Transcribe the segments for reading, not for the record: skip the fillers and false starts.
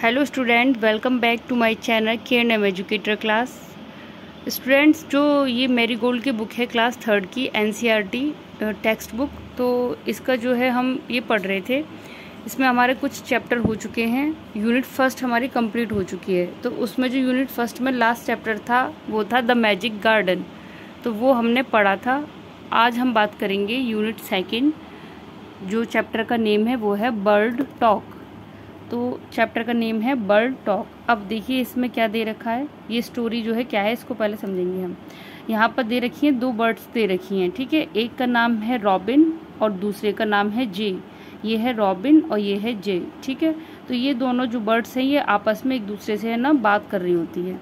Hello student, welcome back to my channel KNM educator class. Students, जो ये marigold की book है class 3 की NCERT टेक्स्ट बुक, तो इसका जो है हम ये पढ़ रहे थे। इसमें हमारे कुछ चैप्टर हो चुके हैं। यूनिट फर्स्ट हमारी कंप्लीट हो चुकी है। तो उसमें जो यूनिट फर्स्ट में लास्ट चैप्टर था वो था द मैजिक गार्डन, तो वो हमने पढ़ा था। आज हम बात करेंगे यूनिट सेकेंड, जो चैप्टर का नेम है वो है बर्ड टॉक। तो चैप्टर का नेम है बर्ड टॉक। अब देखिए इसमें क्या दे रखा है, ये स्टोरी जो है क्या है इसको पहले समझेंगे हम। यहाँ पर दे रखी हैं दो बर्ड्स दे रखी हैं, ठीक है। एक का नाम है रॉबिन और दूसरे का नाम है जे। ये है रॉबिन और ये है जे, ठीक है। तो ये दोनों जो बर्ड्स हैं ये आपस में एक दूसरे से है ना बात कर रही होती है।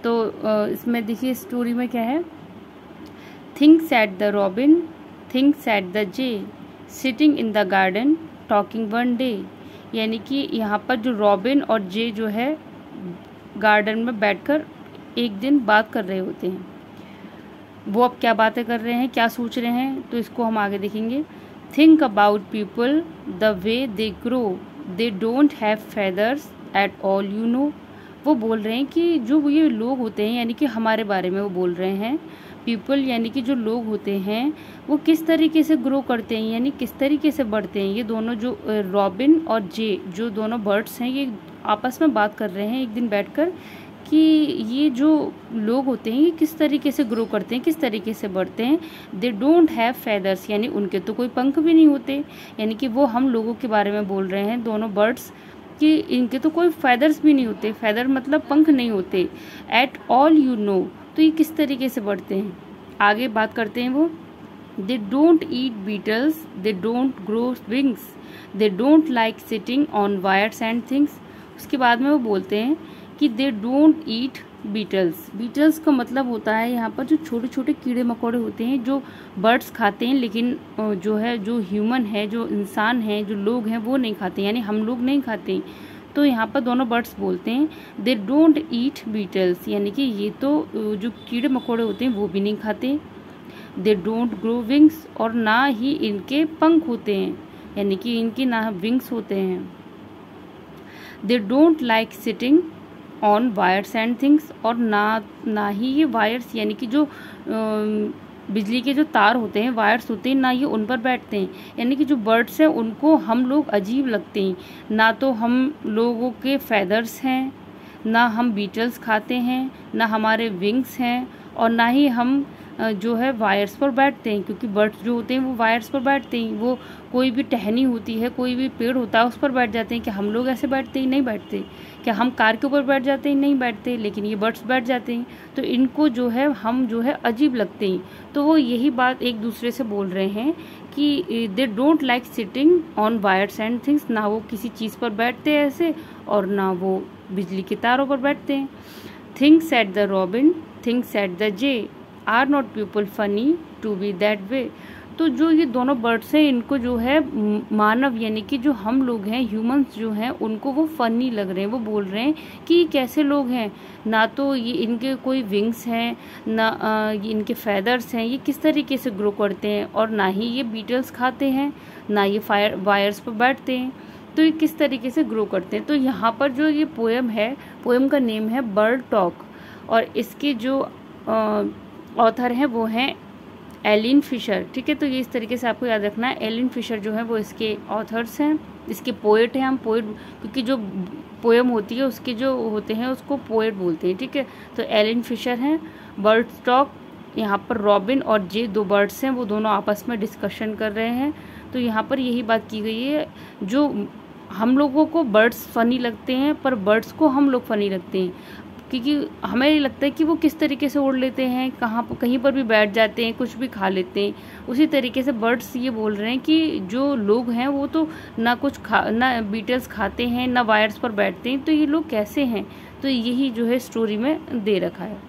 तो इसमें देखिए स्टोरी में क्या है। Think said the robin, think said the J, sitting in the garden talking one day. यानी कि यहाँ पर जो रॉबिन और जे जो है गार्डन में बैठकर एक दिन बात कर रहे होते हैं। वो अब क्या बातें कर रहे हैं, क्या सोच रहे हैं, तो इसको हम आगे देखेंगे। Think about people the way they grow, they don't have feathers at all you know. वो बोल रहे हैं कि जो ये लोग होते हैं, यानी कि हमारे बारे में वो बोल रहे हैं। पीपल यानी कि जो लोग होते हैं वो किस तरीके से ग्रो करते हैं, यानी किस तरीके से बढ़ते हैं। ये दोनों जो रॉबिन और जे जो दोनों बर्ड्स हैं ये आपस में बात कर रहे हैं एक दिन बैठकर कि ये जो लोग होते हैं ये किस तरीके से ग्रो करते हैं, किस तरीके से बढ़ते हैं। दे डोंट हैव फेदर्स, यानी उनके तो कोई पंख भी नहीं होते। यानी कि वो हम लोगों के बारे में बोल रहे हैं, दोनों बर्ड्स, कि इनके तो कोई फेदर्स भी नहीं होते। फेदर मतलब पंख नहीं होते। एट ऑल यू नो, तो ये किस तरीके से बढ़ते हैं आगे बात करते हैं वो। They don't eat beetles, they don't grow wings, they don't like sitting on wires and things. उसके बाद में वो बोलते हैं कि they don't eat beetles. Beetles का मतलब होता है यहाँ पर जो छोटे छोटे कीड़े मकोड़े होते हैं जो बर्ड्स खाते हैं, लेकिन जो है जो ह्यूमन है, जो इंसान है, जो लोग हैं वो नहीं खाते, यानी हम लोग नहीं खाते। तो यहाँ पर दोनों बर्ड्स बोलते हैं दे डोंट ईट बीटल्स, यानी कि ये तो जो कीड़े मकोड़े होते हैं वो भी नहीं खाते। दे डोंट ग्रो विंग्स, और ना ही इनके पंख होते हैं, यानी कि इनके ना विंग्स होते हैं। दे don't like sitting on wires and things, और ना ही ये वायर्स यानी कि जो बिजली के जो तार होते हैं, वायर्स होते हैं, ना ये उन पर बैठते हैं। यानी कि जो बर्ड्स हैं उनको हम लोग अजीब लगते हैं। ना तो हम लोगों के फेदर्स हैं, ना हम बीटल्स खाते हैं, ना हमारे विंग्स हैं, और ना ही हम जो है वायर्स पर बैठते हैं, क्योंकि बर्ड्स जो होते हैं वो वायर्स पर बैठते हैं। वो कोई भी टहनी होती है, कोई भी पेड़ होता है उस पर बैठ जाते हैं। क्या हम लोग ऐसे बैठते हैं? नहीं बैठते। क्या हम कार के ऊपर बैठ जाते हैं? नहीं बैठते, लेकिन ये बर्ड्स बैठ जाते हैं। तो इनको जो है हम जो है अजीब लगते हैं। तो वो यही बात एक दूसरे से बोल रहे हैं कि they don't like sitting on wires and things, ना वो किसी चीज़ पर बैठते हैं ऐसे, और ना वो बिजली के तारों पर बैठते हैं। Think said the robin, think said the jay, are not people funny to be that way. तो जो ये दोनों बर्ड्स हैं इनको जो है मानव यानी कि जो हम लोग हैं, ह्यूमंस जो हैं, उनको वो फनी लग रहे हैं। वो बोल रहे हैं कि ये कैसे लोग हैं, ना तो ये इनके कोई विंग्स हैं, ना ये इनके फेदर्स हैं, ये किस तरीके से ग्रो करते हैं, और ना ही ये बीटल्स खाते हैं, ना ये वायर्स पर बैठते हैं। तो ये किस तरीके से ग्रो करते हैं। तो यहाँ पर जो ये पोएम है, पोएम का नेम है बर्ड टॉक, और इसके जो ऑथर हैं वो हैं एलिन फिशर, ठीक है। तो ये इस तरीके से आपको याद रखना है। एलिन फिशर जो है वो इसके ऑथर्स हैं, इसके पोएट हैं। हम पोएट, क्योंकि जो पोएम होती है उसके जो होते हैं उसको पोएट बोलते हैं, ठीक है। तो एलिन फिशर हैं। बर्ड टॉक, यहाँ पर रॉबिन और जे दो बर्ड्स हैं, वो दोनों आपस में डिस्कशन कर रहे हैं। तो यहाँ पर यही बात की गई है, जो हम लोगों को बर्ड्स फ़नी लगते हैं पर बर्ड्स को हम लोग फ़नी लगते हैं, क्योंकि हमें ये लगता है कि वो किस तरीके से उड़ लेते हैं, कहीं पर भी बैठ जाते हैं, कुछ भी खा लेते हैं। उसी तरीके से बर्ड्स ये बोल रहे हैं कि जो लोग हैं वो तो ना ना बीटल्स खाते हैं, ना वायर्स पर बैठते हैं, तो ये लोग कैसे हैं। तो यही जो है स्टोरी में दे रखा है।